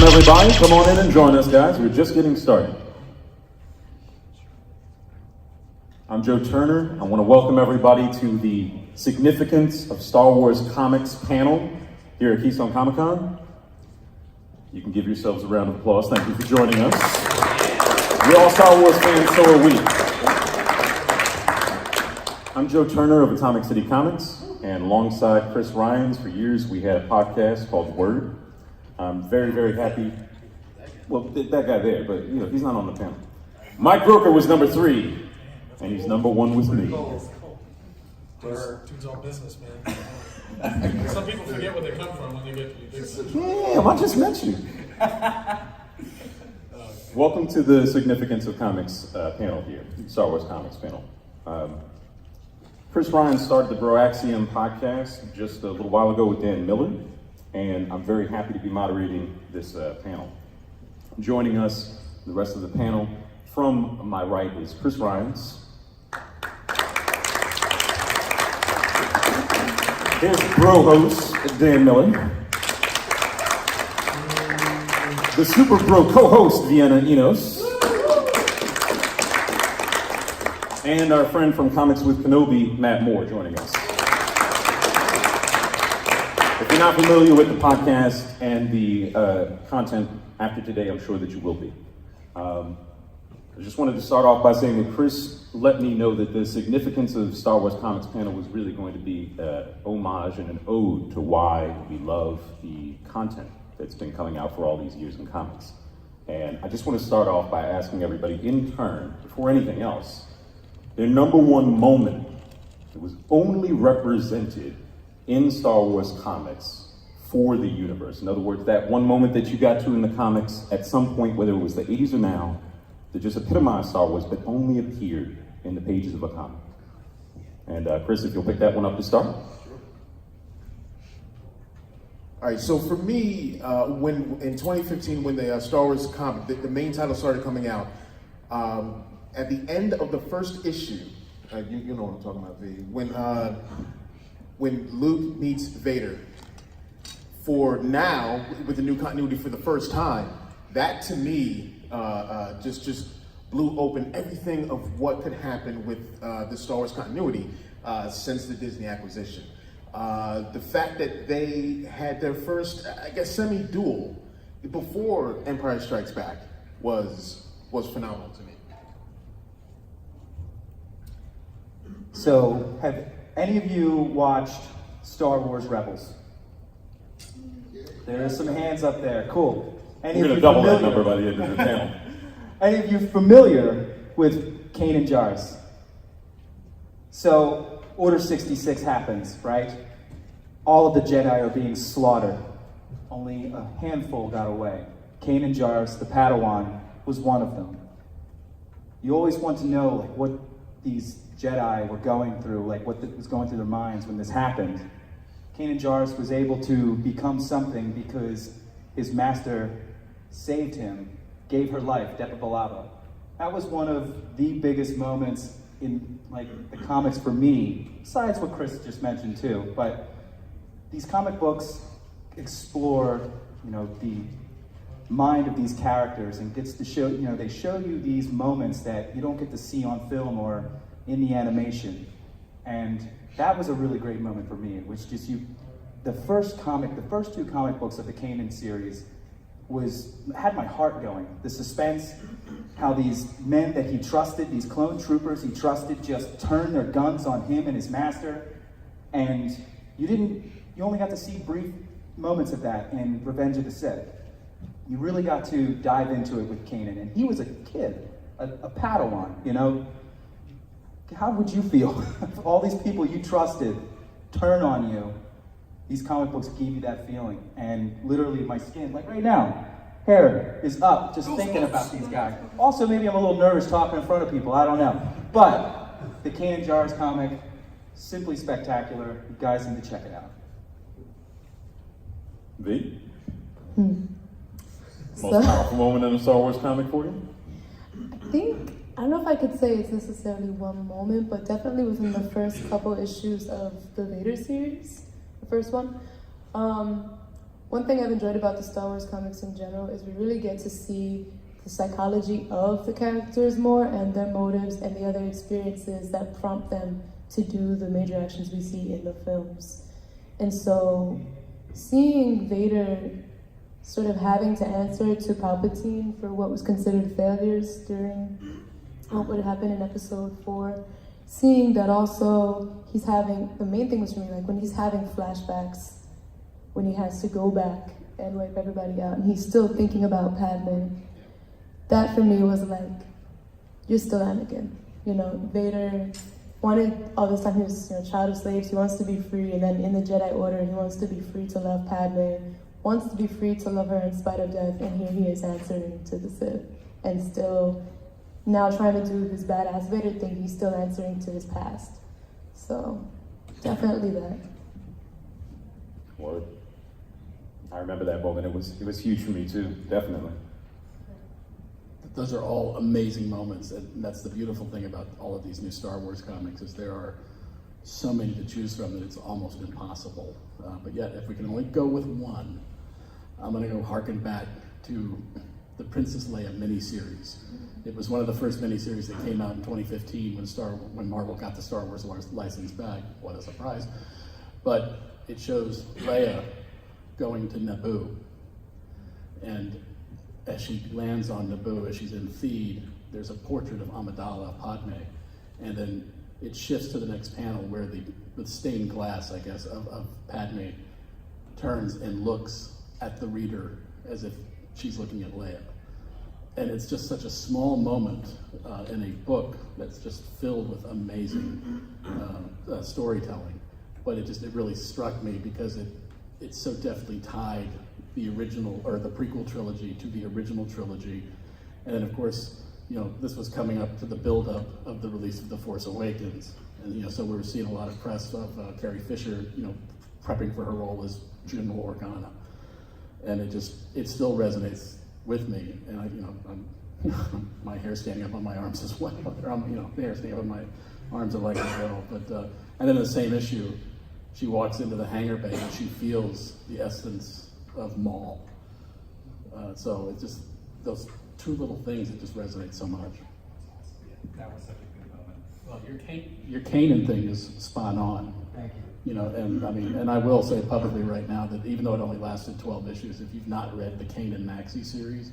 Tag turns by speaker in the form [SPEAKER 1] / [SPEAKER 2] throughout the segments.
[SPEAKER 1] Welcome everybody, come on in and join us guys, we're just getting started. I'm Joe Turner, I want to welcome everybody to the Significance of Star Wars Comics panel here at Keystone Comic Con. You can give yourselves a round of applause, thank you for joining us. We're all Star Wars fans, so are we. I'm Joe Turner of Atomic City Comics, and alongside Chris Ryans, for years we had a podcast called Word. I'm very, very happy. Well, that guy there, but you know, he's not on the panel. Mike Brooker was number 3, and he's number 1 with me.
[SPEAKER 2] Dude's all business, man. Some people forget where they come from when they get to you.
[SPEAKER 1] Damn, I just met you. Welcome to the Significance of Comics panel here, Star Wars Comics panel. Chris Ryan started the BROAXIUM podcast just a little while ago with Dan Miller, and I'm very happy to be moderating this panel. Joining us, the rest of the panel, from my right is Chris Ryans. Here's Bro-Host Dan Miller. The Super Bro co-host Vienna Enos. And our friend from Comics With Kenobi, Matt Moore, joining us. If you're not familiar with the podcast and the content after today, I'm sure that you will be. I just wanted to start off by saying that Chris let me know that the Significance of Star Wars Comics panel was really going to be an homage and an ode to why we love the content that's been coming out for all these years in comics. And I just want to start off by asking everybody in turn, before anything else, their number one moment that was only represented in Star Wars comics for the universe. In other words, that one moment that you got to in the comics at some point, whether it was the 80s or now, that just epitomized Star Wars, but only appeared in the pages of a comic. And Chris, if you'll pick that one up to start.
[SPEAKER 3] All right, so for me, when in 2015, when the Star Wars comic, the main title started coming out, at the end of the first issue, you know what I'm talking about, V, when Luke meets Vader, for now, with the new continuity for the first time, that to me just blew open everything of what could happen with the Star Wars continuity since the Disney acquisition. The fact that they had their first, I guess, semi-duel before Empire Strikes Back was phenomenal to me.
[SPEAKER 4] So, have any of you watched Star Wars Rebels? There are some hands up there. Cool.
[SPEAKER 1] We're going to double that number by the end of the panel.
[SPEAKER 4] Any of you familiar with Kanan Jarrus? So, Order 66 happens, right? All of the Jedi are being slaughtered. Only a handful got away. Kanan Jarrus, the Padawan, was one of them. You always want to know like what these Jedi were going through, like what was going through their minds when this happened. Kanan Jarrus was able to become something because his master saved him, gave her life, Depa Billaba. That was one of the biggest moments in like the comics for me, besides what Chris just mentioned too. But these comic books explore, you know, the mind of these characters and gets to show, you know, they show you these moments that you don't get to see on film or in the animation. And that was a really great moment for me. It was just the first two comic books of the Kanan series had my heart going. The suspense, how these men that he trusted, these clone troopers he trusted, just turned their guns on him and his master. And you only got to see brief moments of that in Revenge of the Sith. You really got to dive into it with Kanan, and he was a kid, a Padawan, you know? How would you feel if all these people you trusted turn on you? These comic books gave you that feeling, and literally my skin, like right now, hair is up just thinking about these guys. Also, maybe I'm a little nervous talking in front of people, I don't know. But the Kanan Jarrus comic, simply spectacular. You guys need to check it out.
[SPEAKER 1] V? Most powerful moment in a Star Wars comic for you?
[SPEAKER 5] I don't know if I could say it's necessarily one moment, but definitely within the first couple issues of the Vader series, the first one, one thing I've enjoyed about the Star Wars comics in general is we really get to see the psychology of the characters more and their motives and the other experiences that prompt them to do the major actions we see in the films. And so seeing Vader sort of having to answer to Palpatine for what was considered failures during what would happen in episode 4, seeing that also he's having, the main thing was for me, like when he's having flashbacks, when he has to go back and wipe everybody out, and he's still thinking about Padme. That for me was like, you're still Anakin. You know, Vader wanted, all this time he was, child of slaves, he wants to be free, and then in the Jedi Order, he wants to be free to love Padme, wants to be free to love her in spite of death, and here he is answering to the Sith. And still, now trying to do this badass Vader thing, he's still answering to his past. So, definitely that.
[SPEAKER 1] Word. I remember that moment. It was huge for me too, definitely.
[SPEAKER 6] Those are all amazing moments, and that's the beautiful thing about all of these new Star Wars comics is there are so many to choose from that it's almost impossible. But yet, if we can only go with one, I'm going to go harken back to the Princess Leia miniseries. It was one of the first miniseries that came out in 2015 when Marvel got the Star Wars license back. What a surprise! But it shows Leia going to Naboo, and as she lands on Naboo, as she's in Theed, there's a portrait of Amidala, Padme, and then it shifts to the next panel where the stained glass, I guess, of Padme turns and looks at the reader as if she's looking at Leia. And it's just such a small moment in a book that's just filled with amazing storytelling. But it really struck me because it so definitely tied the original, or the prequel trilogy, to the original trilogy. And then of course, this was coming up to the build-up of the release of The Force Awakens. And so we were seeing a lot of press of Carrie Fisher, prepping for her role as General Organa. And it still resonates with me. And I'm my hair standing up on my arms as well. The hair standing up on my arms are like as well. But and then in the same issue, she walks into the hangar bay and she feels the essence of Maul. So it's just those two little things that just resonate so much.
[SPEAKER 4] That was such a good moment.
[SPEAKER 2] Well,
[SPEAKER 6] Your Kanan thing is spot on.
[SPEAKER 4] Thank you.
[SPEAKER 6] And I will say publicly right now that even though it only lasted 12 issues, if you've not read the Kanan Maxi series,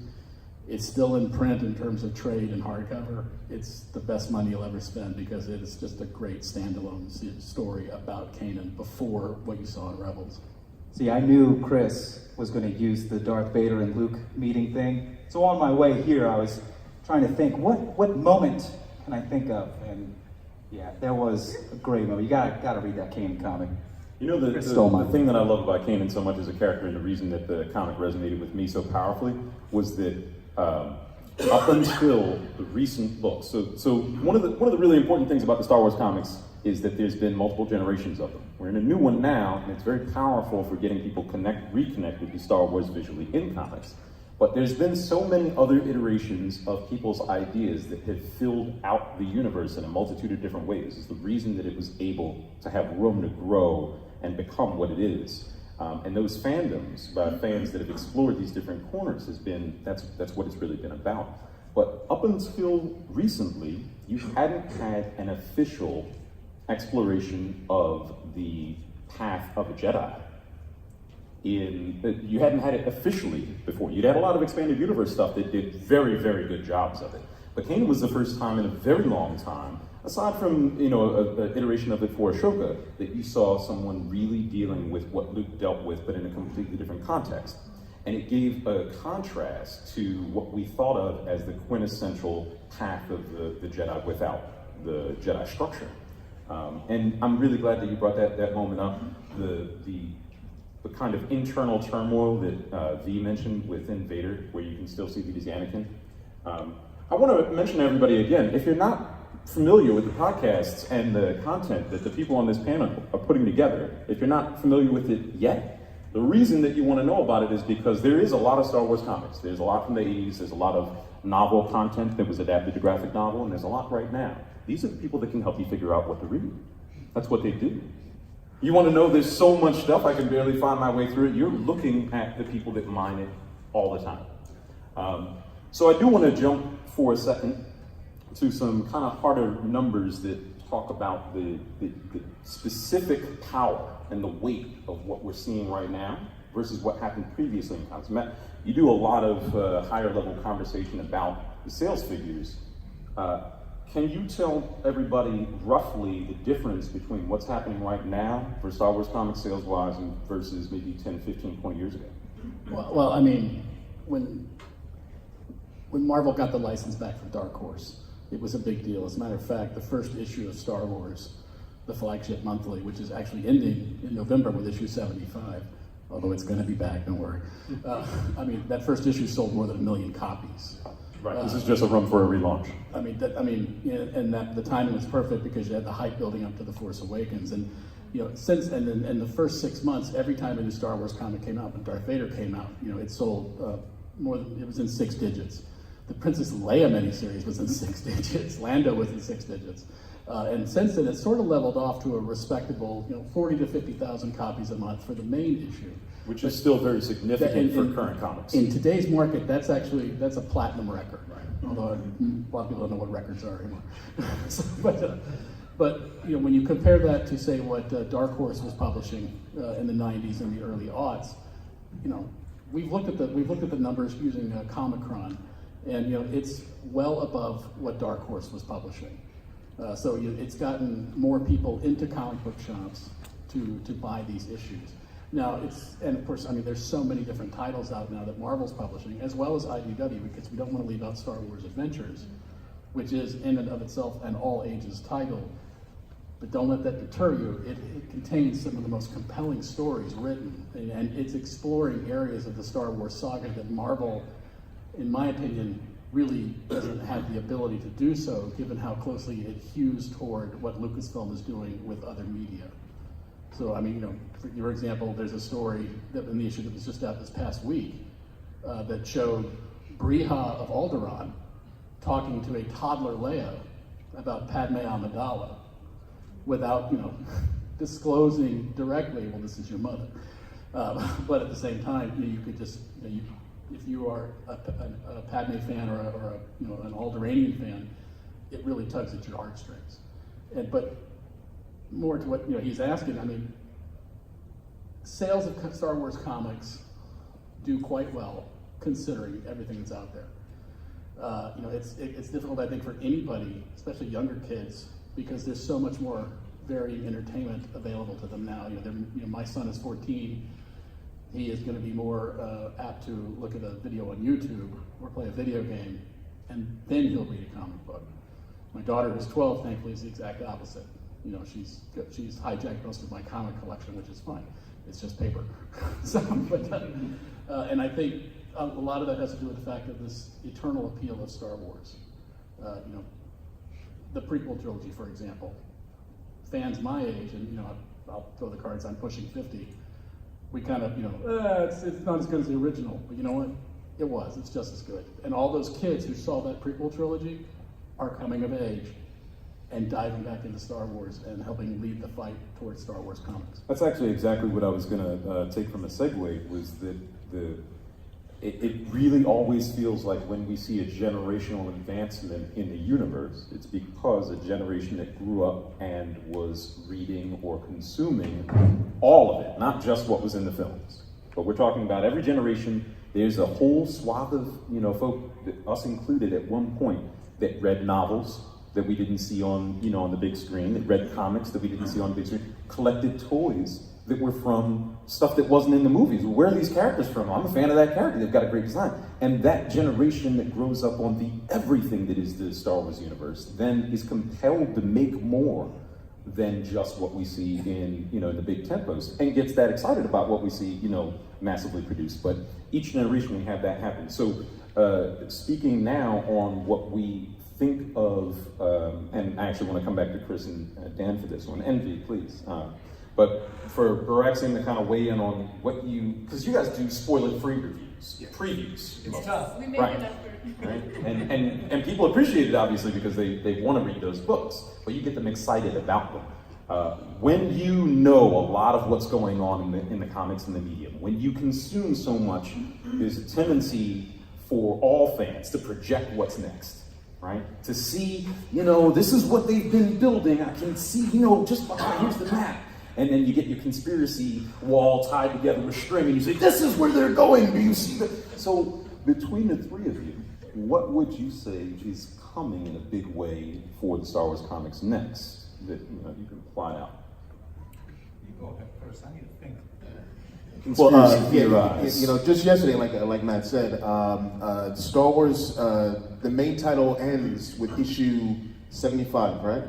[SPEAKER 6] it's still in print in terms of trade and hardcover. It's the best money you'll ever spend because it is just a great standalone story about Kanan before what you saw in Rebels.
[SPEAKER 4] See, I knew Chris was going to use the Darth Vader and Luke meeting thing. So on my way here, I was trying to think, what moment can I think of? And yeah, there was a great moment. You gotta read that Kanan comic.
[SPEAKER 1] The thing that I love about Kanan so much as a character, and the reason that the comic resonated with me so powerfully, was that up until the recent books, so one of the really important things about the Star Wars comics is that there's been multiple generations of them. We're in a new one now, and it's very powerful for getting people reconnected to Star Wars visually in comics. But there's been so many other iterations of people's ideas that have filled out the universe in a multitude of different ways. It's the reason that it was able to have room to grow and become what it is. And those fandoms by fans that have explored these different corners that's what it's really been about. But up until recently, you hadn't had an official exploration of the path of a Jedi. You hadn't had it officially before. You'd had a lot of expanded universe stuff that did very, very good jobs of it. But Kanan was the first time in a very long time, aside from an iteration of it for Ashoka, that you saw someone really dealing with what Luke dealt with, but in a completely different context. And it gave a contrast to what we thought of as the quintessential path of the Jedi without the Jedi structure. And I'm really glad that you brought that moment up. The kind of internal turmoil that V mentioned within Vader, where you can still see that he's Anakin. I want to mention to everybody again, if you're not familiar with the podcasts and the content that the people on this panel are putting together, if you're not familiar with it yet, the reason that you want to know about it is because there is a lot of Star Wars comics. There's a lot from the 80s, there's a lot of novel content that was adapted to graphic novel, and there's a lot right now. These are the people that can help you figure out what to read. That's what they do. You want to know there's so much stuff, I can barely find my way through it. You're looking at the people that mine it all the time. So I do want to jump for a second to some kind of harder numbers that talk about the specific power and the weight of what we're seeing right now versus what happened previously in comics. Matt, you do a lot of higher level conversation about the sales figures. Can you tell everybody roughly the difference between what's happening right now for Star Wars comics sales-wise and versus maybe 10, 15, 20 years ago?
[SPEAKER 6] Well, I mean, when Marvel got the license back from Dark Horse, it was a big deal. As a matter of fact, the first issue of Star Wars, the flagship monthly, which is actually ending in November with issue 75, although it's going to be back, don't worry. I mean, that first issue sold more than 1 million copies.
[SPEAKER 1] Right, this is just a room for a relaunch.
[SPEAKER 6] And the timing was perfect because you had the hype building up to The Force Awakens, and since in the first 6 months, every time a new Star Wars comic came out, when Darth Vader came out, it sold more than, it was in 6 digits. The Princess Leia miniseries was in 6 digits. Lando was in 6 digits. And since then, it's sort of leveled off to a respectable, 40 to 50,000 copies a month for the main issue.
[SPEAKER 1] Which is still very significant for current comics.
[SPEAKER 6] In today's market, that's a platinum record, right? Although a lot of people don't know what records are anymore. But when you compare that to say what Dark Horse was publishing in the 90s and the early aughts, we've looked at the numbers using Comic-Con, and it's well above what Dark Horse was publishing. So it's gotten more people into comic book shops to buy these issues. Now, and of course, there's so many different titles out now that Marvel's publishing, as well as IDW, because we don't want to leave out Star Wars Adventures, which is in and of itself an all ages title. But don't let that deter you. It contains some of the most compelling stories written, and it's exploring areas of the Star Wars saga that Marvel, in my opinion, really doesn't have the ability to do so, given how closely it hews toward what Lucasfilm is doing with other media. So, for your example, there's a story that in the issue that was just out this past week that showed Briha of Alderaan talking to a toddler Leia about Padme Amidala without, disclosing directly, well, this is your mother. But at the same time, you could just, if you are a Padme fan or an Alderaanian fan, it really tugs at your heartstrings. But more to what he's asking, sales of Star Wars comics do quite well considering everything that's out there. It's difficult, I think, for anybody, especially younger kids, because there's so much more varied entertainment available to them now. My son is 14. He is going to be more apt to look at a video on YouTube or play a video game, and then he'll read a comic book. My daughter, who's 12, thankfully, is the exact opposite. She's hijacked most of my comic collection, which is fine. It's just paper. And I think a lot of that has to do with the fact of this eternal appeal of Star Wars. The prequel trilogy, for example. Fans my age, and I'll throw the cards, I'm pushing 50. We kind of, it's not as good as the original, but you know what? It was. It's just as good. And all those kids who saw that prequel trilogy are coming of age and diving back into Star Wars and helping lead the fight towards Star Wars comics.
[SPEAKER 1] That's actually exactly what I was going to take from a segue, was that it really always feels like when we see a generational advancement in the universe, it's because a generation that grew up and was reading or consuming all of it, not just what was in the films. But we're talking about every generation. There's a whole swath of folk, us included at one point, that read novels that we didn't see on on the big screen, that read comics that we didn't see on the big screen, collected toys that were from stuff that wasn't in the movies. Where are these characters from? I'm a fan of that character. They've got a great design. And that generation that grows up on the everything that is the Star Wars universe then is compelled to make more than just what we see in in the big tempos, and gets that excited about what we see massively produced. But each generation we have that happen. So speaking now on what we think of, and I actually want to come back to Chris and Dan for this one. Envy, please. But for BROAXIUM to kind of weigh in on what because you guys do spoiler-free reviews, previews.
[SPEAKER 2] It's tough.
[SPEAKER 7] We make
[SPEAKER 1] Right.
[SPEAKER 7] an effort.
[SPEAKER 1] Right? And people appreciate it, obviously, because they want to read those books, but you get them excited about them. When you know a lot of what's going on in the comics and the medium, when you consume so much, there's a tendency for all fans to project what's next, right? To see, this is what they've been building. I can see, just behind, here's the map. And then you get your conspiracy wall tied together with string, and you say, this is where they're going. Do you see that? So between the three of you, what would you say is coming in a big way for the Star Wars comics next that you can plot out?
[SPEAKER 7] You go ahead first. I need to think.
[SPEAKER 1] Conspiracy
[SPEAKER 3] just yesterday, like Matt said, Star Wars, the main title ends with issue 75, right?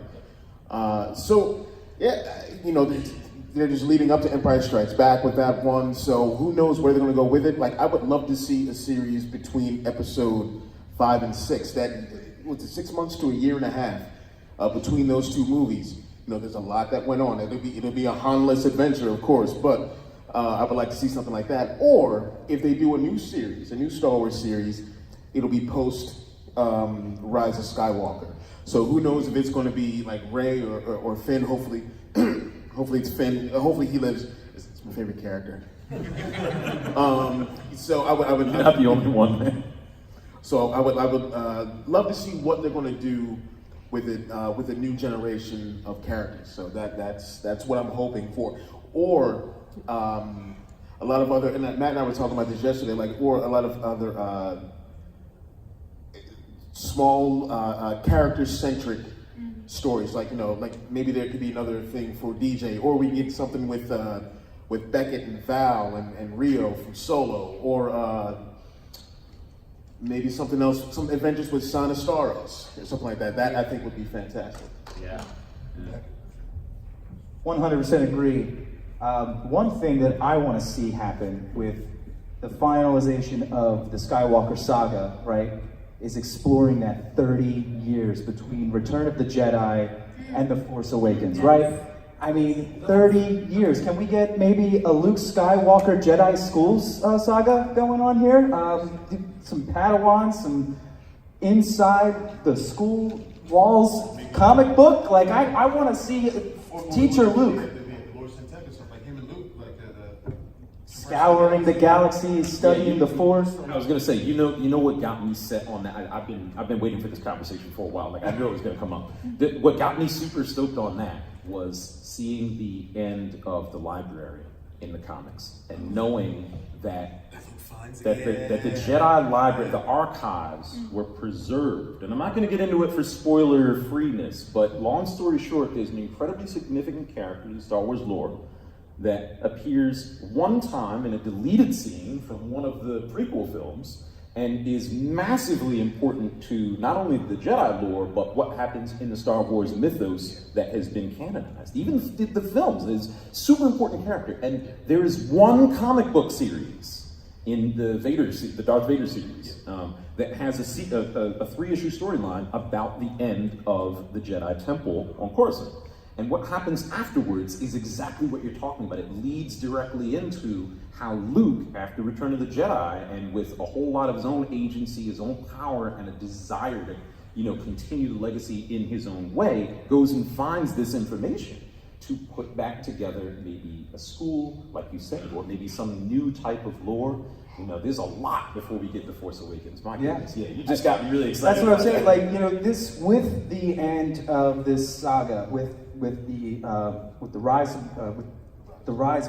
[SPEAKER 3] They're just leading up to Empire Strikes Back with that one, so who knows where they're going to go with it. Like, I would love to see a series between episode 5 and 6. That was 6 months to a year and a half between those two movies. There's a lot that went on. It'll be a Han-less adventure, of course, but I would like to see something like that. Or if they do a new Star Wars series, it'll be post Rise of Skywalker. So who knows if it's going to be like Rey or Finn. Hopefully, hopefully it's Finn. Hopefully he lives. It's my favorite character. So I would
[SPEAKER 1] You're not the only one, man.
[SPEAKER 3] So I would love to see what they're going to do with it with a new generation of characters. So that's what I'm hoping for. Or a lot of other, and Matt and I were talking about this yesterday. Or a lot of other small character-centric stories. Like maybe there could be another thing for DJ, or we get something with Beckett and Val and Rio from Solo, or maybe something else, some adventures with Sana Staros, or something like that. That I think would be fantastic.
[SPEAKER 1] Yeah.
[SPEAKER 4] 100% agree. One thing that I want to see happen with the finalization of the Skywalker saga, right, is exploring that 30 years between Return of the Jedi and The Force Awakens, right? I mean, 30 years. Can we get maybe a Luke Skywalker Jedi Schools saga going on here? Some Padawans, some inside the school walls comic book? I want to see Teacher Luke scouring the galaxy, studying the Force.
[SPEAKER 1] I was gonna say, you know what got me set on that? I've been waiting for this conversation for a while. I knew it was gonna come up. What got me super stoked on that was seeing the end of the library in the comics and knowing that the Jedi library, the archives were preserved. And I'm not gonna get into it for spoiler freeness, but long story short, there's an incredibly significant character in Star Wars lore that appears one time in a deleted scene from one of the prequel films and is massively important to not only the Jedi lore, but what happens in the Star Wars mythos that has been canonized. Even the films is super important character. And there is one comic book series in the Darth Vader series that has a 3-issue storyline about the end of the Jedi Temple on Coruscant. And what happens afterwards is exactly what you're talking about. It leads directly into how Luke, after Return of the Jedi, and with a whole lot of his own agency, his own power, and a desire to, continue the legacy in his own way, goes and finds this information to put back together maybe a school, like you said, or maybe some new type of lore. There's a lot before we get to Force Awakens. My goodness, yeah, you just got me really excited.
[SPEAKER 4] That's what I'm saying. This with the end of this saga, with the rise of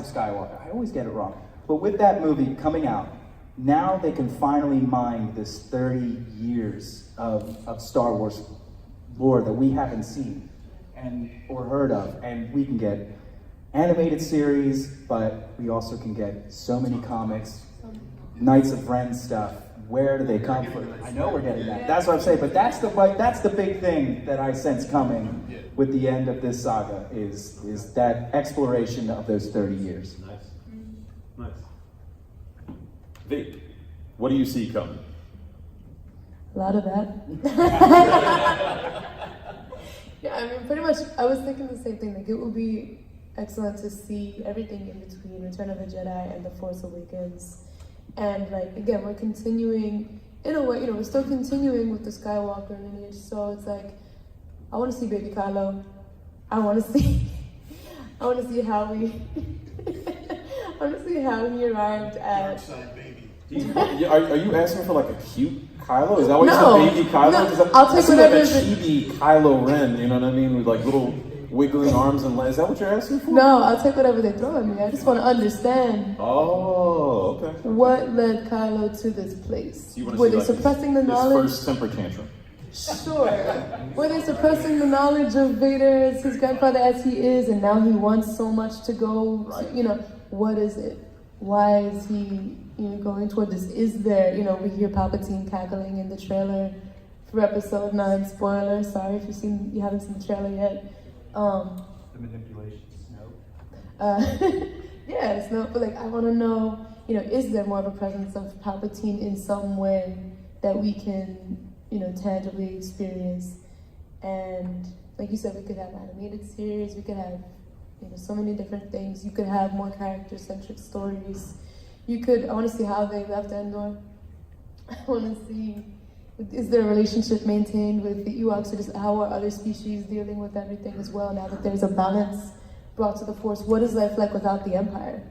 [SPEAKER 4] Skywalker. I always get it wrong, but with that movie coming out, now they can finally mine this 30 years of Star Wars lore that we haven't seen or heard of, and we can get animated series, but we also can get so many comics. Knights of Ren stuff. Where do they come from? I know we're getting that. That's what I'm saying. But that's the big thing that I sense coming with the end of this saga is that exploration of those 30 years.
[SPEAKER 1] Nice. Vic, what do you see coming?
[SPEAKER 5] A lot of that. Yeah, I mean, pretty much. I was thinking the same thing. It would be excellent to see everything in between Return of the Jedi and The Force Awakens. And again, we're continuing, in a way, we're still continuing with the Skywalker lineage, so it's I want to see baby Kylo. I want to see I want to see how we. I want to see how he arrived at.
[SPEAKER 1] Are you asking for like a cute Kylo? Is that what
[SPEAKER 5] No,
[SPEAKER 1] you said, baby Kylo?
[SPEAKER 5] no,
[SPEAKER 1] 'Cause
[SPEAKER 5] I'll take
[SPEAKER 1] I see
[SPEAKER 5] whatever
[SPEAKER 1] like a
[SPEAKER 5] is it-
[SPEAKER 1] chibi Kylo Ren, you know what I mean, with like little wiggling arms and legs. Is that what you're asking for?
[SPEAKER 5] No, I'll take whatever they throw at me. I just want to understand
[SPEAKER 1] Oh, okay.
[SPEAKER 5] what led Kylo to this place.
[SPEAKER 1] You wanna
[SPEAKER 5] Were
[SPEAKER 1] see,
[SPEAKER 5] they
[SPEAKER 1] like,
[SPEAKER 5] suppressing the
[SPEAKER 1] his
[SPEAKER 5] knowledge?
[SPEAKER 1] first temper tantrum.
[SPEAKER 5] Sure. Were they suppressing the knowledge of Vader as his grandfather as he is, and now he wants so much to go?
[SPEAKER 1] Right.
[SPEAKER 5] What is it? Why is he, going toward this? Is there, we hear Palpatine cackling in the trailer for Episode 9. Spoiler. Sorry if you haven't seen the trailer yet.
[SPEAKER 7] The manipulation, Snoke.
[SPEAKER 5] Yeah, Snoke. But I want to know, is there more of a presence of Palpatine in some way that we can, tangibly experience? And like you said, we could have animated series, we could have, so many different things. You could have more character-centric stories. I want to see how they left Endor. I want to see, is there a relationship maintained with the Ewoks, or just how are other species dealing with everything as well, now that there's a balance brought to the Force? What is life like without the Empire?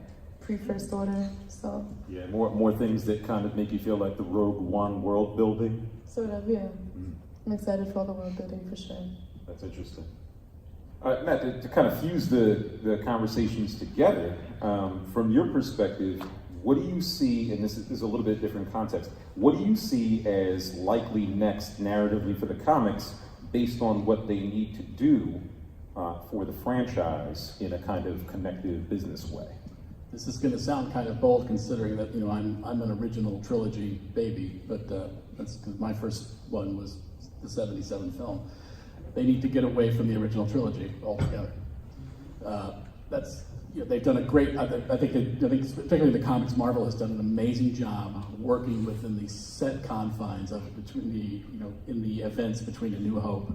[SPEAKER 5] Pre-First Order, so.
[SPEAKER 1] Yeah, more things that kind of make you feel like the Rogue One world building.
[SPEAKER 5] Sort of, yeah. I'm excited for all the world building for sure.
[SPEAKER 1] That's interesting. Matt, to kind of fuse the conversations together, from your perspective, what do you see, and this is a little bit different context, what do you see as likely next narratively for the comics based on what they need to do for the franchise in a kind of connective business way?
[SPEAKER 6] This is going to sound kind of bold, considering that I'm an original trilogy baby, but that's 'cause my first one was the '77 film. They need to get away from the original trilogy altogether. They've done a great. I think particularly the comics, Marvel has done an amazing job working within the set confines of in the events between A New Hope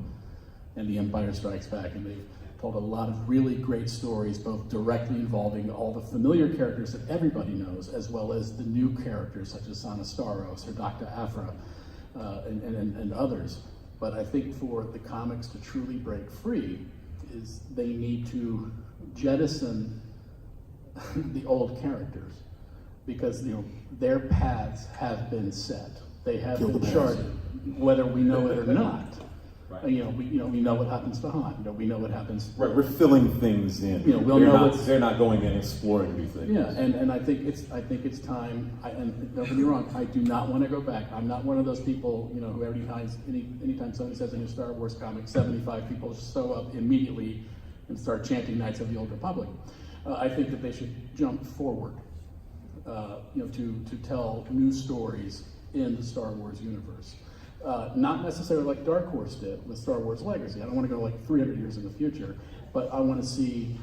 [SPEAKER 6] and The Empire Strikes Back, and they've told a lot of really great stories, both directly involving all the familiar characters that everybody knows, as well as the new characters such as Sana Starros or Dr. Aphra and others. But I think for the comics to truly break free, is they need to jettison the old characters, because their paths have been set. They have been charted, whether we know it or not.
[SPEAKER 1] Right.
[SPEAKER 6] We know what happens to Han. We know what happens.
[SPEAKER 1] Right, we're filling things in.
[SPEAKER 6] We'll know
[SPEAKER 1] they're not going in exploring new things.
[SPEAKER 6] Yeah, and I think it's time. And don't get me wrong, I do not want to go back. I'm not one of those people, who anytime somebody says in a Star Wars comic, 75 people show up immediately and start chanting Knights of the Old Republic. I think that they should jump forward, to tell new stories in the Star Wars universe. Not necessarily like Dark Horse did with Star Wars Legacy. I don't want to go like 300 years in the future, but I want to see,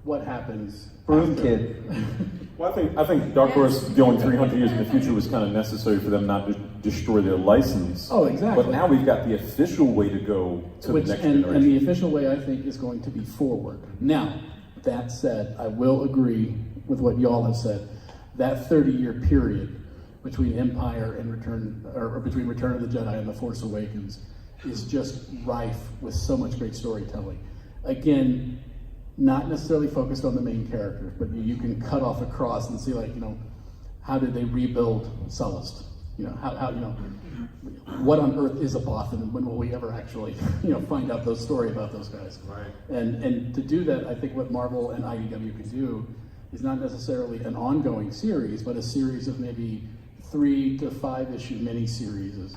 [SPEAKER 6] what happens.
[SPEAKER 4] Broom
[SPEAKER 6] after.
[SPEAKER 4] Kid.
[SPEAKER 1] Well, I think Dark Horse going 300 years in the future was kind of necessary for them not to destroy their license.
[SPEAKER 6] Oh, exactly.
[SPEAKER 1] But now we've got the official way to go to the next generation.
[SPEAKER 6] And the official way, I think, is going to be forward. Now, that said, I will agree with what y'all have said. That 30-year period between Empire and between Return of the Jedi and The Force Awakens is just rife with so much great storytelling. Again, not necessarily focused on the main characters, but you can cut off across and see, how did they rebuild Sullust? What on earth is a Bothan, and when will we ever actually, find out those stories about those guys?
[SPEAKER 1] Right.
[SPEAKER 6] And to do that, I think what Marvel and IDW can do is not necessarily an ongoing series, but a series of maybe 3 to 5 issue mini-series,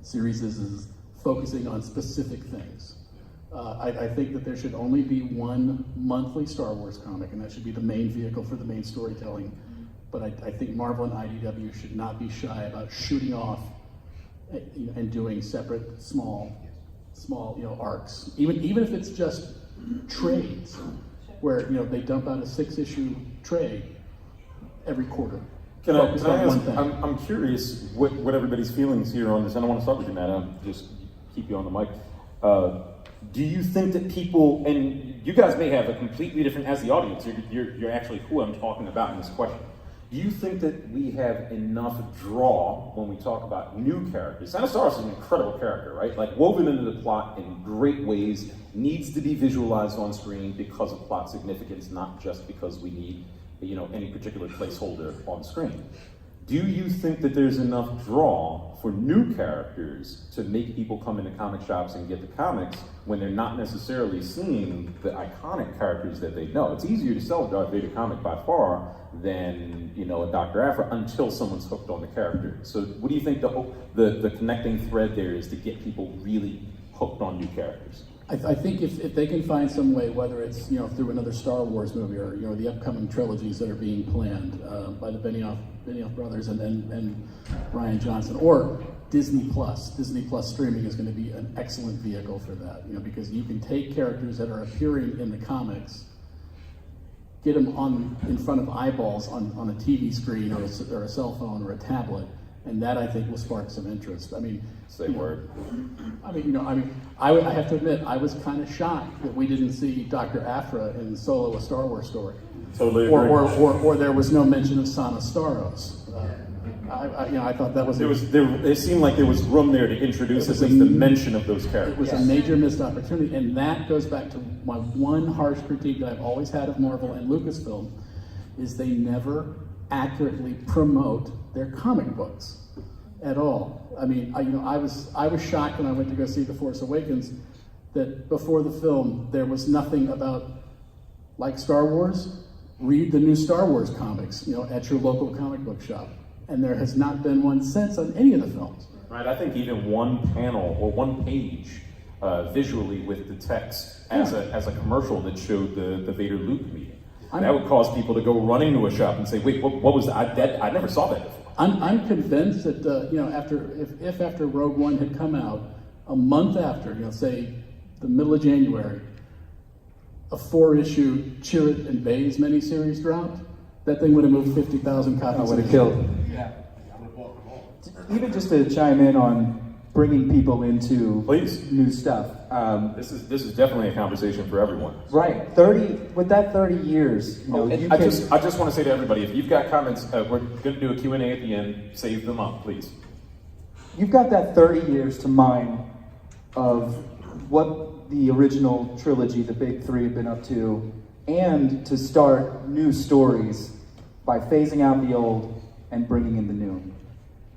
[SPEAKER 6] series focusing on specific things. I think that there should only be one monthly Star Wars comic, and that should be the main vehicle for the main storytelling. But I think Marvel and IDW should not be shy about shooting off and doing separate small arcs, even if it's just trades, where they dump out a 6-issue trade every quarter.
[SPEAKER 1] Can I
[SPEAKER 6] Focus on one
[SPEAKER 1] ask,
[SPEAKER 6] thing.
[SPEAKER 1] I'm curious what everybody's feelings here on this, and I want to start with you, Matt. I'll just keep you on the mic. Do you think that people, and you guys may have a completely different, as the audience, you're actually who I'm talking about in this question. Do you think that we have enough draw when we talk about new characters? Sanasaurus is an incredible character, right? Like woven into the plot in great ways, needs to be visualized on screen because of plot significance, not just because we need, any particular placeholder on screen. Do you think that there's enough draw for new characters to make people come into comic shops and get the comics when they're not necessarily seeing the iconic characters that they know? It's easier to sell a Darth Vader comic by far than a Dr. Aphra until someone's hooked on the character. So what do you think the connecting thread there is to get people really hooked on new characters?
[SPEAKER 6] I think if they can find some way, whether it's through another Star Wars movie or the upcoming trilogies that are being planned by the Benioff brothers and Ryan Johnson, or Disney Plus. Disney Plus streaming is going to be an excellent vehicle for that. Because you can take characters that are appearing in the comics, get them in front of eyeballs on a TV screen or a cell phone or a tablet. And that, I think, will spark some interest.
[SPEAKER 1] Say word.
[SPEAKER 6] I have to admit, I was kind of shocked that we didn't see Dr. Aphra in Solo: A Star Wars Story.
[SPEAKER 1] Totally agree.
[SPEAKER 6] Or there was no mention of Sana Staros. I thought that was...
[SPEAKER 1] It seemed like there was room there to introduce at least the mention of those characters.
[SPEAKER 6] It was a major missed opportunity, and that goes back to my one harsh critique that I've always had of Marvel and Lucasfilm, is they never accurately promote their comic books at all. I was shocked when I went to go see The Force Awakens that before the film there was nothing about, like Star Wars, read the new Star Wars comics, at your local comic book shop. And there has not been one since on any of the films.
[SPEAKER 1] Right, I think even one panel or one page visually with the text as a commercial that showed the Vader Luke meeting. That would cause people to go running to a shop and say, wait, what was that? I never saw that before.
[SPEAKER 6] I'm convinced that, after Rogue One had come out, a month after, say the middle of January, a 4-issue Chirrut and Baze miniseries dropped, that thing would have moved 50,000 copies.
[SPEAKER 4] I would have killed.
[SPEAKER 2] Yeah, I would have bought them all.
[SPEAKER 4] Even just to chime in on bringing people into
[SPEAKER 1] Please.
[SPEAKER 4] new stuff.
[SPEAKER 1] This is definitely a conversation for everyone.
[SPEAKER 4] Right, 30 years.
[SPEAKER 1] I just want to say to everybody, if you've got comments, we're going to do a Q&A at the end. Save them up, please.
[SPEAKER 4] You've got that 30 years to mine of what the original trilogy, the big three, have been up to, and to start new stories by phasing out the old and bringing in the new.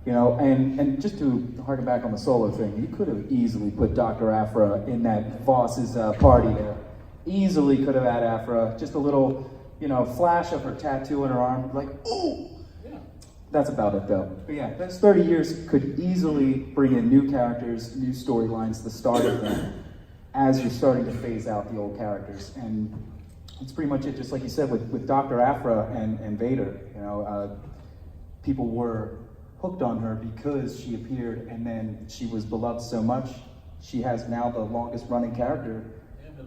[SPEAKER 4] And just to harken back on the Solo thing, you could have easily put Dr. Aphra in that Voss's party there. Easily could have had Aphra, just a little, flash of her tattoo on her arm, like, ooh! Yeah. That's about it, though. But yeah, those 30 years could easily bring in new characters, new storylines, the start of them, as you're starting to phase out the old characters. And that's pretty much it, just like you said, with Dr. Aphra and Vader. People were hooked on her because she appeared and then she was beloved so much. She has now the longest running character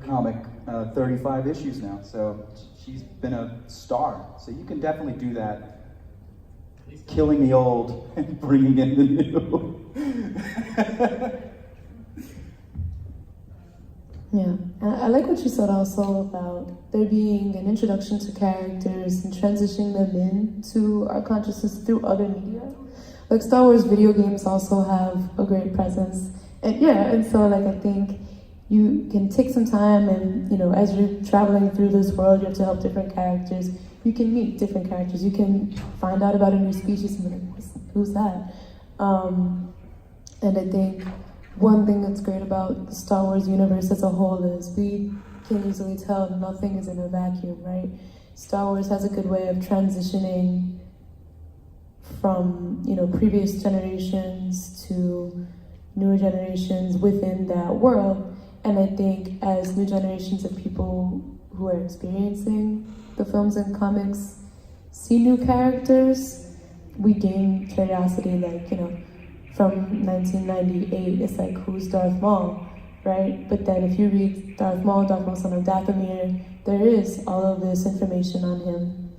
[SPEAKER 4] comic, 35 issues now. So she's been a star. So you can definitely do that. Killing the old and bringing in the new.
[SPEAKER 5] Yeah, and I like what you said also about there being an introduction to characters and transitioning them into our consciousness through other media. Like Star Wars video games also have a great presence. And so I think you can take some time and, as you're traveling through this world, you have to help different characters. You can meet different characters. You can find out about a new species and be like, who's that? And I think one thing that's great about the Star Wars universe as a whole is we can easily tell nothing is in a vacuum, right? Star Wars has a good way of transitioning from, previous generations to newer generations within that world. And I think as new generations of people who are experiencing the films and comics see new characters, we gain curiosity, from 1998, it's like, who's Darth Maul, right? But then if you read Darth Maul, son of Dathomir, there is all of this information on him.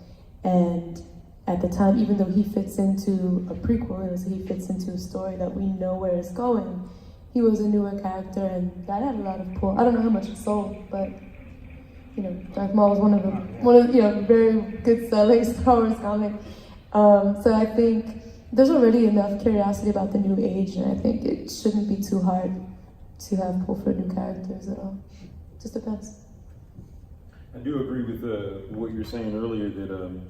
[SPEAKER 5] And at the time, even though he fits into a prequel, so he fits into a story that we know where it's going, he was a newer character, and that had a lot of pull. I don't know how much it sold, but Darth Maul was one of very good selling Star Wars comics. So I think there's already enough curiosity about the new age, and I think it shouldn't be too hard to have pull for new characters at all. Just depends.
[SPEAKER 1] I do agree with what you were saying earlier that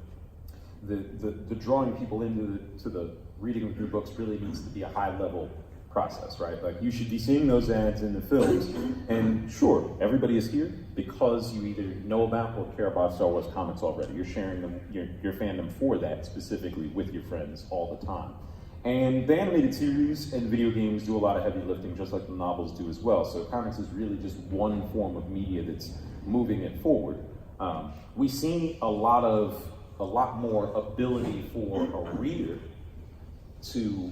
[SPEAKER 1] the drawing people into the reading of new books really needs to be a high level process, right? Like you should be seeing those ads in the films, and sure, everybody is here because you either know about or care about Star Wars comics already. You're sharing them, your fandom for that specifically with your friends all the time. And the animated series and video games do a lot of heavy lifting, just like the novels do as well. So comics is really just one form of media that's moving it forward. We see a lot more ability for a reader to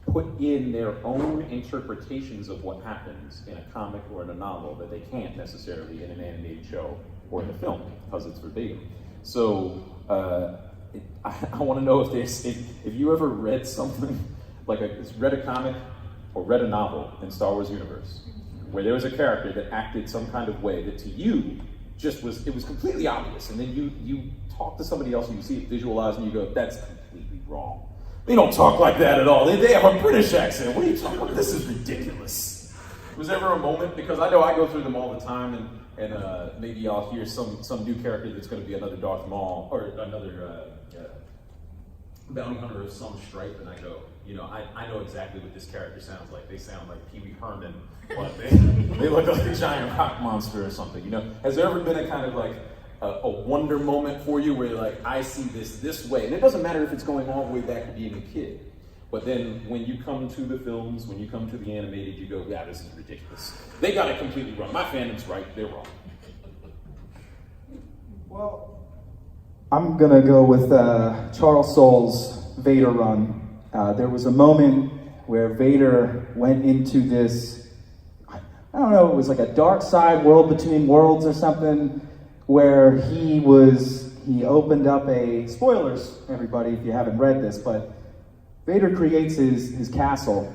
[SPEAKER 1] put in their own interpretations of what happens in a comic or in a novel that they can't necessarily in an animated show or in a film because it's verbatim. So I want to know if you ever read something like read a comic or read a novel in Star Wars universe where there was a character that acted some kind of way that to you it was completely obvious, and then you talk to somebody else and you see it visualized and you go, that's completely wrong. They don't talk like that at all. They have a British accent. What are you talking about? This is ridiculous. Was there ever a moment, because I know I go through them all the time, and maybe I'll hear some new character that's going to be another Darth Maul or another bounty hunter of some stripe, and I go, I know exactly what this character sounds like. They sound like Pee Wee Herman, but they look like a giant rock monster or something. Has there ever been a kind of like a wonder moment for you where you're like, I see this way, and it doesn't matter if it's going all the way back to being a kid, but then when you come to the films, when you come to the animated, you go, yeah, this is ridiculous. They got it completely wrong. My fandom's right, they're wrong.
[SPEAKER 4] Well, I'm gonna go with Charles Soule's Vader run. There was a moment where Vader went into this, I don't know, it was like a dark side world between worlds or something, where he opened up spoilers, everybody, if you haven't read this, but Vader creates his castle,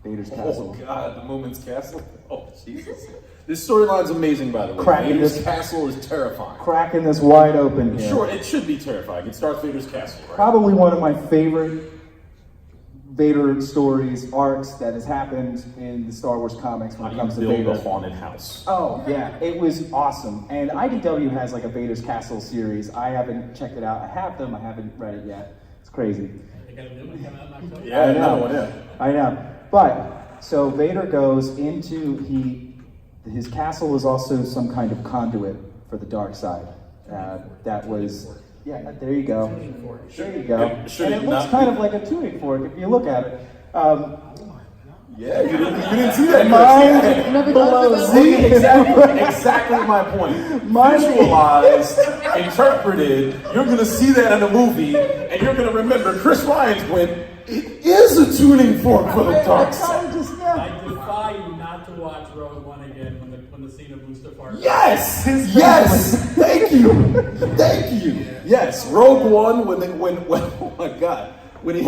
[SPEAKER 4] Vader's castle.
[SPEAKER 1] Oh God, the Moomin's castle? Oh Jesus. This storyline's amazing, by the way. Vader's castle is terrifying.
[SPEAKER 4] Cracking this wide open here.
[SPEAKER 1] Sure, it should be terrifying. It's Darth Vader's castle, right?
[SPEAKER 4] Probably one of my favorite Vader stories, arcs that has happened in the Star Wars comics when it comes to Vader.
[SPEAKER 1] Build a haunted house.
[SPEAKER 4] Oh yeah, it was awesome. And IDW has like a Vader's Castle series. I haven't checked it out. I have them. I haven't read it yet. It's crazy.
[SPEAKER 2] They got a new one coming out in October.
[SPEAKER 1] Yeah, another one. Yeah.
[SPEAKER 4] I know. But so Vader goes into his castle is also some kind of conduit for the dark side. That was. Yeah, there you go. There you go. And it looks kind of like a tuning fork if you look at it.
[SPEAKER 1] Yeah, you didn't see that.
[SPEAKER 5] Never
[SPEAKER 1] Below
[SPEAKER 5] thought
[SPEAKER 1] Z, exactly my point. Visualized, interpreted, you're going to see that in a movie, and you're going to remember Chris Ryan's went, it is a tuning fork for the dark side.
[SPEAKER 2] I defy you not to watch Rogue One again when the scene of Mustafar.
[SPEAKER 1] Yes! Yes! Thank you! Yes, Rogue One, oh my God. When he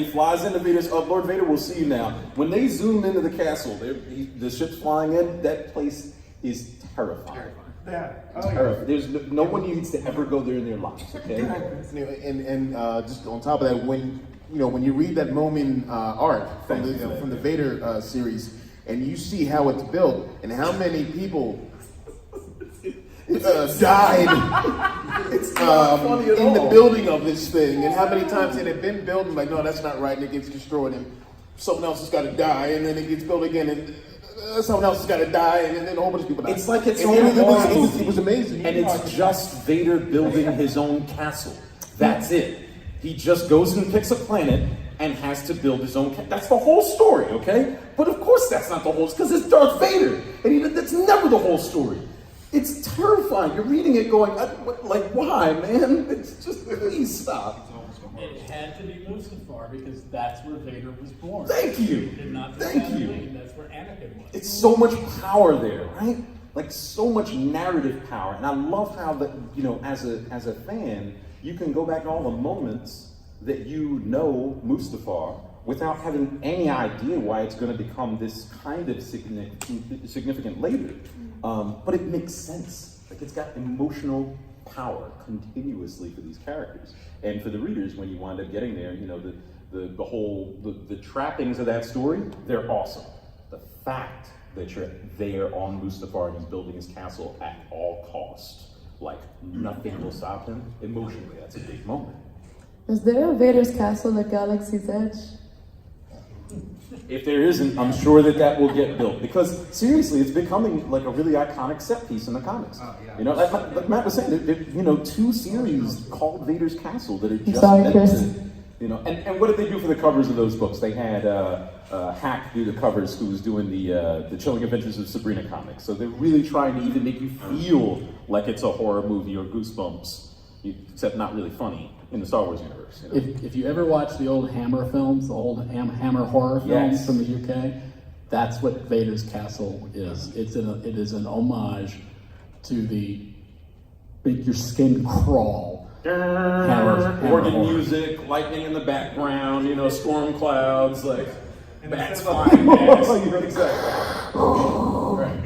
[SPEAKER 1] flies into Vader's, Lord Vader, we'll see you now. When they zoom into the castle, the ship's flying in, that place is terrifying. Terrifying. There's no one needs to ever go there in their lives, okay?
[SPEAKER 3] And just on top of that, when you read that Moomin arc from the Vader series, and you see how it's built and how many people died in the building of this thing, and how many times it had been built and like, no, that's not right, and it gets destroyed, and someone else has got to die, and then it gets built again, and someone else has got to die, and then a whole bunch of people die.
[SPEAKER 1] It's like it
[SPEAKER 3] was amazing.
[SPEAKER 1] And it's just Vader building his own castle. That's it. He just goes and picks a planet and has to build his own castle. That's the whole story, okay? But of course that's not the whole story, because it's Darth Vader, and that's never the whole story. It's terrifying. You're reading it going, like, why, man? It's just, please stop.
[SPEAKER 2] It had to be Mustafar because that's where Vader was born.
[SPEAKER 1] Thank you.
[SPEAKER 2] And not
[SPEAKER 1] Thank you.
[SPEAKER 2] That's where Anakin was.
[SPEAKER 1] It's so much power there, right? Like so much narrative power. And I love how that, as a fan, you can go back to all the moments that you know Mustafar without having any idea why it's going to become this kind of significant later. But it makes sense. Like it's got emotional power continuously for these characters. And for the readers, when you wind up getting there, you know, the trappings of that story, they're awesome. The fact that you're there on Mustafar and he's building his castle at all costs, like nothing will stop him, emotionally, that's a big moment.
[SPEAKER 5] Is there a Vader's castle at Galaxy's Edge?
[SPEAKER 1] If there isn't, I'm sure that will get built, because seriously, it's becoming like a really iconic set piece in the comics. You know, like Matt was saying, you know, 2 series called Vader's Castle that are just
[SPEAKER 5] sorry,
[SPEAKER 1] meant
[SPEAKER 5] Chris.
[SPEAKER 1] to, you know, and what did they do for the covers of those books? They had Hack do the covers, who was doing the Chilling Adventures of Sabrina comics. So they're really trying to even make you feel like it's a horror movie or Goosebumps, except not really funny in the Star Wars universe. You know?
[SPEAKER 6] If you ever watch the old Hammer films, the old Hammer horror films
[SPEAKER 1] Yes.
[SPEAKER 6] from the UK, that's what Vader's Castle is. It is an homage to the make your skin crawl. Hammer
[SPEAKER 1] Organ
[SPEAKER 6] horror.
[SPEAKER 1] music, lightning in the background, you know, storm clouds, like bats
[SPEAKER 2] instead of
[SPEAKER 1] flying
[SPEAKER 2] a-
[SPEAKER 1] past. You know, exactly. Right.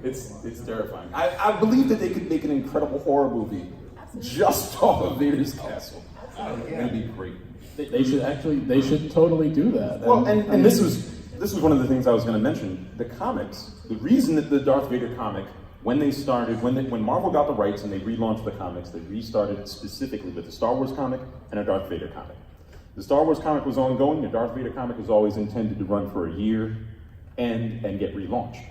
[SPEAKER 1] It's terrifying. I believe that they could make an incredible horror movie just off of Vader's Castle. That'd be great.
[SPEAKER 6] They should totally do that.
[SPEAKER 1] Well, and this was one of the things I was going to mention. The comics, the reason that the Darth Vader comic, when they started, when Marvel got the rights and they relaunched the comics, they restarted specifically with the Star Wars comic and a Darth Vader comic. The Star Wars comic was ongoing. The Darth Vader comic was always intended to run for a year and get relaunched.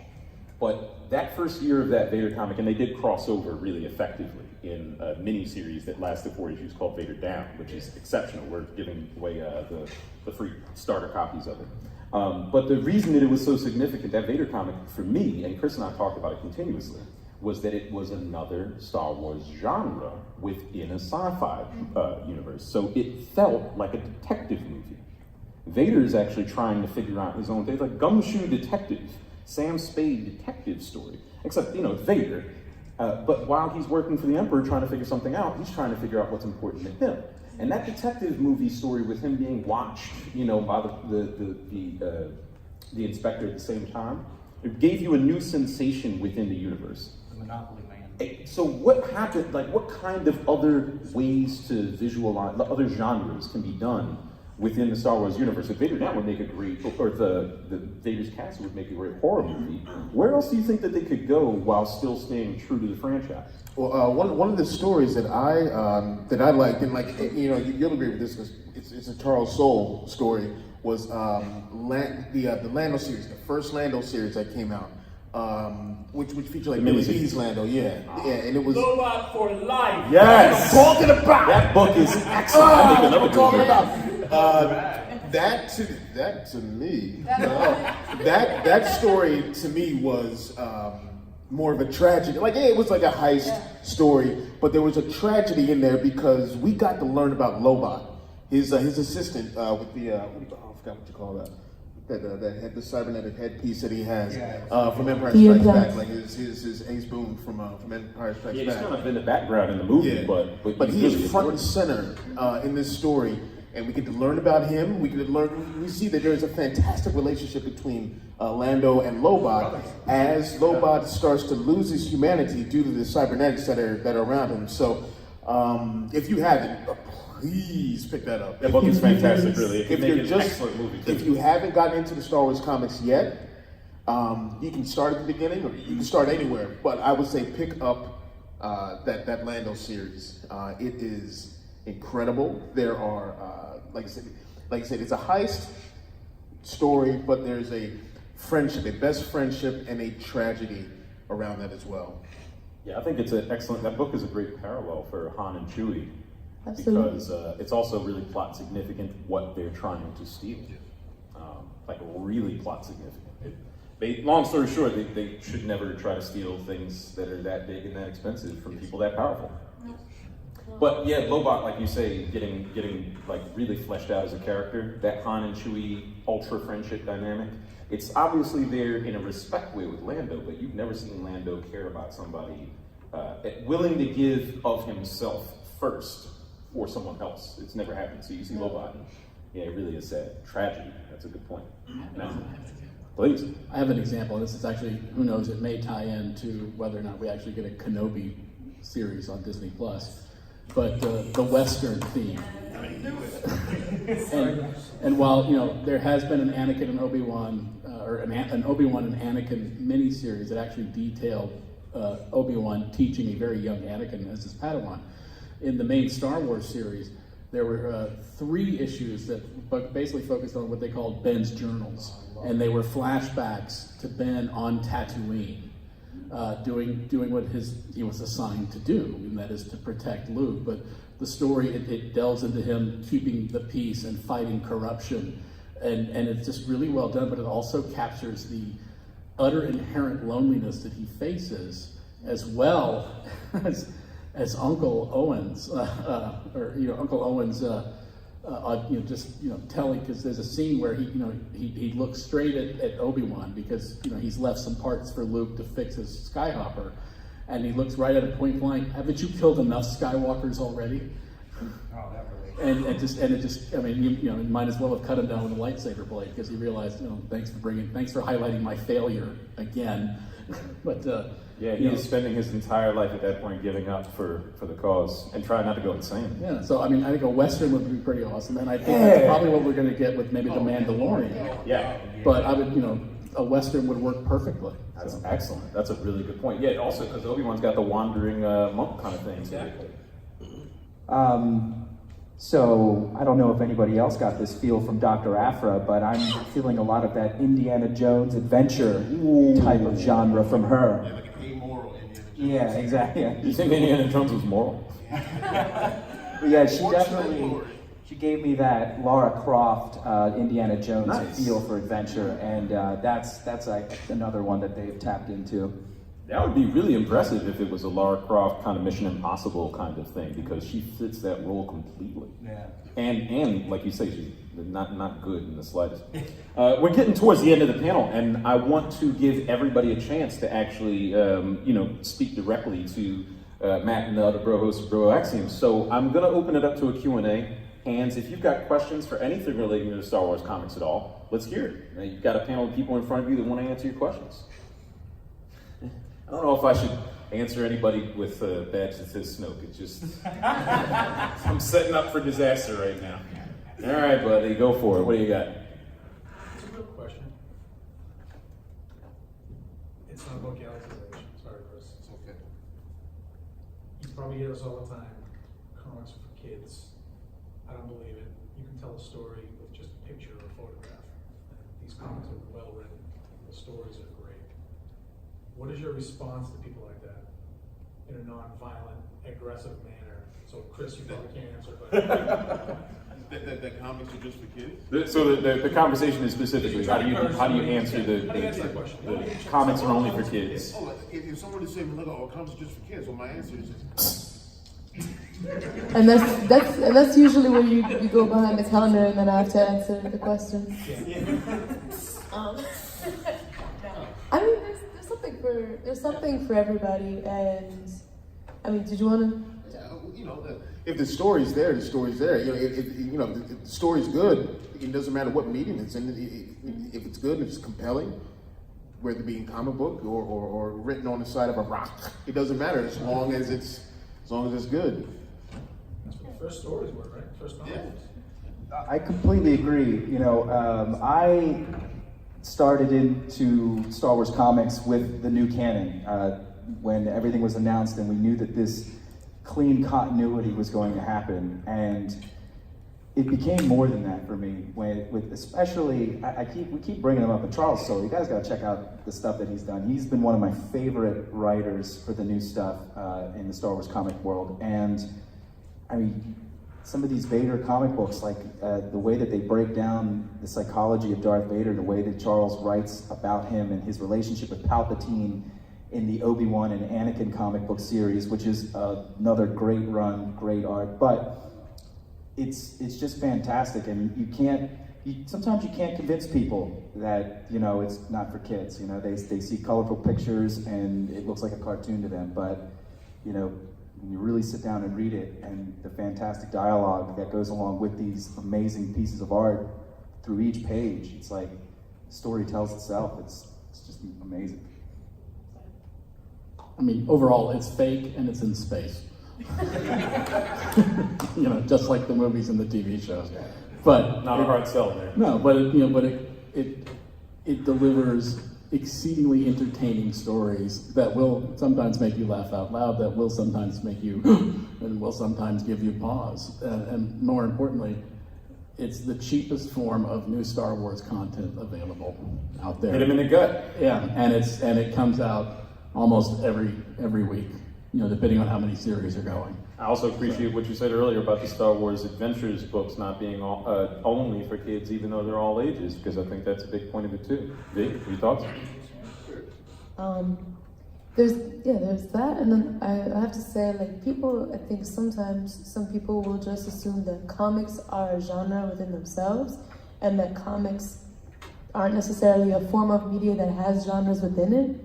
[SPEAKER 1] But that first year of that Vader comic, and they did cross over really effectively in a mini-series that lasted 4 issues called Vader Down, which is exceptional. We're giving away the free starter copies of it. But the reason that it was so significant, that Vader comic, for me, and Chris and I talked about it continuously, was that it was another Star Wars genre within a sci-fi universe. So it felt like a detective movie. Vader is actually trying to figure out his own thing, like Gumshoe Detective, Sam Spade detective story. Except, you know, it's Vader. But while he's working for the Emperor trying to figure something out, he's trying to figure out what's important to him. And that detective movie story with him being watched, you know, by the inspector at the same time, it gave you a new sensation within the universe.
[SPEAKER 7] The Monopoly Man.
[SPEAKER 1] So what happened, like what kind of other ways to visualize, other genres can be done within the Star Wars universe? If Vader Down would make a great, or the Vader's Castle would make a great horror movie, where else do you think that they could go while still staying true to the franchise?
[SPEAKER 3] Well, one of the stories that I liked, and like, you know, you'll agree with this because it's a Charles Soule story, was the Lando series, the first Lando series that came out, which featured like Billy D's Lando, yeah, and it was
[SPEAKER 2] Robot for life.
[SPEAKER 1] Yes!
[SPEAKER 3] talking about.
[SPEAKER 1] That book is excellent. I think another
[SPEAKER 3] talking
[SPEAKER 1] good
[SPEAKER 3] about that to me, that story to me was more of a tragedy. Like, yeah, it was like a heist story, but there was a tragedy in there because we got to learn about Lobot, his assistant with the I forgot what you call that. That had the cybernetic headpiece that he has from Empire Strikes Back, like his Ace Boone from Empire Strikes
[SPEAKER 1] Yeah,
[SPEAKER 3] Back.
[SPEAKER 1] he's kind of in the background in the movie,
[SPEAKER 3] Yeah.
[SPEAKER 1] but
[SPEAKER 3] he
[SPEAKER 1] really
[SPEAKER 3] is front and
[SPEAKER 1] important.
[SPEAKER 3] center in this story, and we get to learn about him. We see that there is a fantastic relationship between Lando and Lobot as Lobot starts to lose his humanity due to the cybernetics that are around him. So, if you haven't, please pick that up.
[SPEAKER 1] That book is fantastic, really. It
[SPEAKER 3] If
[SPEAKER 1] can make
[SPEAKER 3] you're
[SPEAKER 1] an
[SPEAKER 3] just,
[SPEAKER 1] excellent movie, too.
[SPEAKER 3] if you haven't gotten into the Star Wars comics yet, you can start at the beginning, or you can start anywhere. But I would say pick up that Lando series. It is incredible. There are, like I said, it's a heist story, but there's a friendship, a best friendship, and a tragedy around that as well.
[SPEAKER 1] Yeah, I think it's an excellent, that book is a great parallel for Han and Chewie.
[SPEAKER 5] Absolutely.
[SPEAKER 1] Because it's also really plot significant what they're trying to steal. Like really plot significant. Long story short, they should never try to steal things that are that big and that expensive from people that powerful. But yeah, Lobot, like you say, getting like really fleshed out as a character, that Han and Chewie ultra friendship dynamic, it's obviously there in a respect way with Lando, but you've never seen Lando care about somebody willing to give of himself first for someone else. It's never happened. So you see Lobot, and yeah, it really is sad. Tragedy. That's a good point. Now, please.
[SPEAKER 6] I have an example. This is actually, who knows, it may tie into whether or not we actually get a Kenobi series on Disney Plus, but the Western theme. and while there has been an Anakin and Obi-Wan, or an Obi-Wan and Anakin miniseries that actually detailed Obi-Wan teaching a very young Anakin as his Padawan, in the main Star Wars series, there were 3 issues that basically focused on what they called Ben's journals, and they were flashbacks to Ben on Tatooine, doing what he was assigned to do, and that is to protect Luke. But the story, it delves into him keeping the peace and fighting corruption, and it's just really well done, but it also captures the utter inherent loneliness that he faces, as well as Uncle Owen's, Uncle Owen's, telling, because there's a scene where he looks straight at Obi-Wan because he's left some parts for Luke to fix his Skyhopper, and he looks right at it point blank. Haven't you killed enough Skywalkers already?
[SPEAKER 7] Oh, that
[SPEAKER 6] And you might as well have cut him down with a lightsaber blade, because he realized, thanks for highlighting my failure again. But
[SPEAKER 1] yeah, he is spending his entire life at that point giving up for the cause and trying not to go insane.
[SPEAKER 6] Yeah, so I think a Western would be pretty awesome, and I think that's probably what we're going to get with maybe the Mandalorian.
[SPEAKER 1] Yeah.
[SPEAKER 6] But I would, a Western would work perfectly.
[SPEAKER 1] That's excellent. That's a really good point. Yeah, also because Obi-Wan's got the wandering monk kind of thing too.
[SPEAKER 4] So I don't know if anybody else got this feel from Dr. Aphra, but I'm feeling a lot of that Indiana Jones adventure type of genre from her.
[SPEAKER 3] Yeah, like an amoral Indiana Jones.
[SPEAKER 4] Yeah, exactly. Yeah.
[SPEAKER 1] You think Indiana Jones was moral?
[SPEAKER 4] But yeah, she gave me that Lara Croft, Indiana Jones feel for adventure, and that's another one that they've tapped into.
[SPEAKER 1] That would be really impressive if it was a Lara Croft kind of Mission Impossible kind of thing, because she fits that role completely.
[SPEAKER 7] Yeah.
[SPEAKER 1] And like you say, she's not good in the slightest. We're getting towards the end of the panel, and I want to give everybody a chance to actually, speak directly to Matt and the other Bro-Hosts of BROAXIUM. So I'm going to open it up to a Q&A. Hands, if you've got questions for anything relating to the Star Wars comics at all, let's hear it. Now, you've got a panel of people in front of you that want to answer your questions. I don't know if I should answer anybody with badge that says Snoke. It's just, I'm setting up for disaster right now. All right, buddy, go for it. What do you got?
[SPEAKER 2] It's a real question. It's not about galaxization. Sorry, Chris.
[SPEAKER 3] It's okay.
[SPEAKER 2] You probably hear us all the time. Comics are for kids. I don't believe it. You can tell a story with just a picture or a photograph. These comics are well written. The stories are great. What is your response to people like that in a non-violent, aggressive manner? So, Chris, you probably can't answer, but
[SPEAKER 3] That comics are just for kids?
[SPEAKER 1] So the conversation is specifically, how do you answer the comics are only for kids?
[SPEAKER 3] Oh, if someone is saying, look, comics are just for kids, well, my answer is just...
[SPEAKER 5] And that's usually where you go behind the counter and then I have to answer the questions. I mean, there's something for everybody, and I mean, did you want to?
[SPEAKER 3] Yeah, if the story's there, the story's there. If the story's good, it doesn't matter what medium it's in. If it's good and it's compelling, whether it be in comic book or written on the side of a rock, it doesn't matter as long as it's good.
[SPEAKER 2] that's what the first stories were, right? First novels.
[SPEAKER 4] I completely agree. I started into Star Wars comics with the new canon when everything was announced and we knew that this clean continuity was going to happen, and it became more than that for me. Especially, we keep bringing him up, and Charles Soule, you guys got to check out the stuff that he's done. He's been one of my favorite writers for the new stuff in the Star Wars comic world, and I mean, some of these Vader comic books, like the way that they break down the psychology of Darth Vader, the way that Charles writes about him and his relationship with Palpatine in the Obi-Wan and Anakin comic book series, which is another great run, great art, but it's just fantastic, and sometimes you can't convince people that, it's not for kids. They see colorful pictures and it looks like a cartoon to them, but, when you really sit down and read it, and the fantastic dialogue that goes along with these amazing pieces of art through each page, it's like the story tells itself. It's just amazing.
[SPEAKER 6] I mean, overall, it's fake and it's in space. You know, just like the movies and the TV shows. But
[SPEAKER 1] Not a hard sell there.
[SPEAKER 6] no, but it delivers exceedingly entertaining stories that will sometimes make you laugh out loud, that will sometimes make you, and will sometimes give you pause. And more importantly, it's the cheapest form of new Star Wars content available out there.
[SPEAKER 1] Hit him in the gut.
[SPEAKER 6] Yeah, and it comes out almost every week, you know, depending on how many series are going.
[SPEAKER 1] I also appreciate what you said earlier about the Star Wars Adventures books not being only for kids, even though they're all ages, because I think that's a big point of it too. Vic, your thoughts?
[SPEAKER 5] There's that, and then I have to say, like, people, I think sometimes some people will just assume that comics are a genre within themselves, and that comics aren't necessarily a form of media that has genres within it.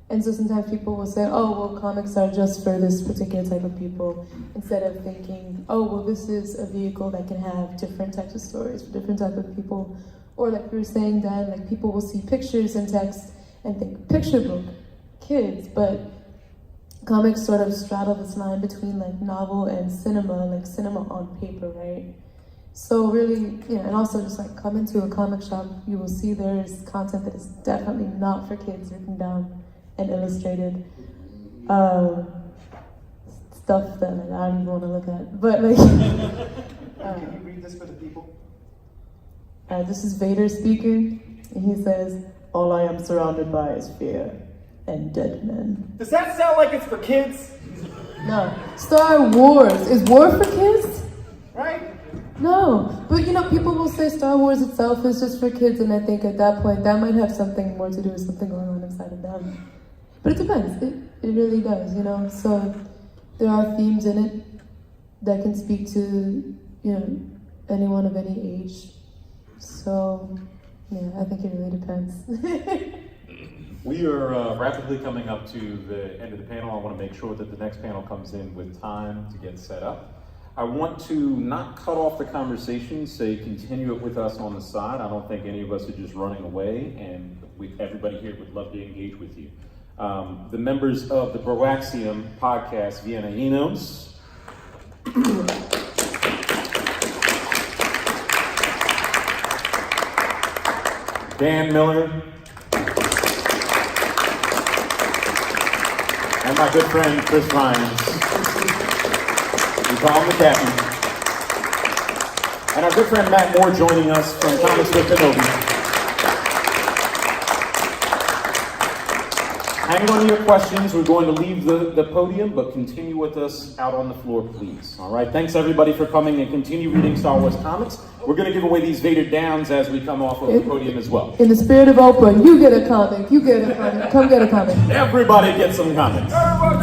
[SPEAKER 5] And so sometimes people will say, oh, well, comics are just for this particular type of people, instead of thinking, oh, well, this is a vehicle that can have different types of stories for different type of people. Or like we were saying, Dan, like people will see pictures and text and think, picture book, kids, but comics sort of straddle this line between like novel and cinema, like cinema on paper, right? So really, you know, and also just like come into a comic shop, you will see there's content that is definitely not for kids written down and illustrated stuff that like, I don't even want to look at. But like,
[SPEAKER 7] Can you read this for the people?
[SPEAKER 5] this is Vader speaking, and he says, "All I am surrounded by is fear and dead men."
[SPEAKER 7] Does that sound like it's for kids?
[SPEAKER 5] No, Star Wars is war for kids?
[SPEAKER 7] Right?
[SPEAKER 5] No, but you know, people will say Star Wars itself is just for kids, and I think at that point that might have something more to do with something going on inside of them. But it depends. It really does, you know. So there are themes in it that can speak to, you know, anyone of any age. So yeah, I think it really depends.
[SPEAKER 1] We are rapidly coming up to the end of the panel. I want to make sure that the next panel comes in with time to get set up. I want to not cut off the conversation, say continue it with us on the side. I don't think any of us are just running away, and everybody here would love to engage with you. The members of the BROAXIUM podcast, Vienna Enos. Dan Miller. And my good friend, Chris Rhines. We call him the captain. And our good friend, Matt Moore, joining us from Comics With Kenobi. Hang on to your questions. We're going to leave the podium, but continue with us out on the floor, please. All right, thanks everybody for coming, and continue reading Star Wars comics. We're going to give away these Vader Downs as we come off of the podium as well.
[SPEAKER 5] In the spirit of Oprah, you get a comic, you get a comic, come get a comic.
[SPEAKER 1] Everybody get some comics.
[SPEAKER 7] Everyone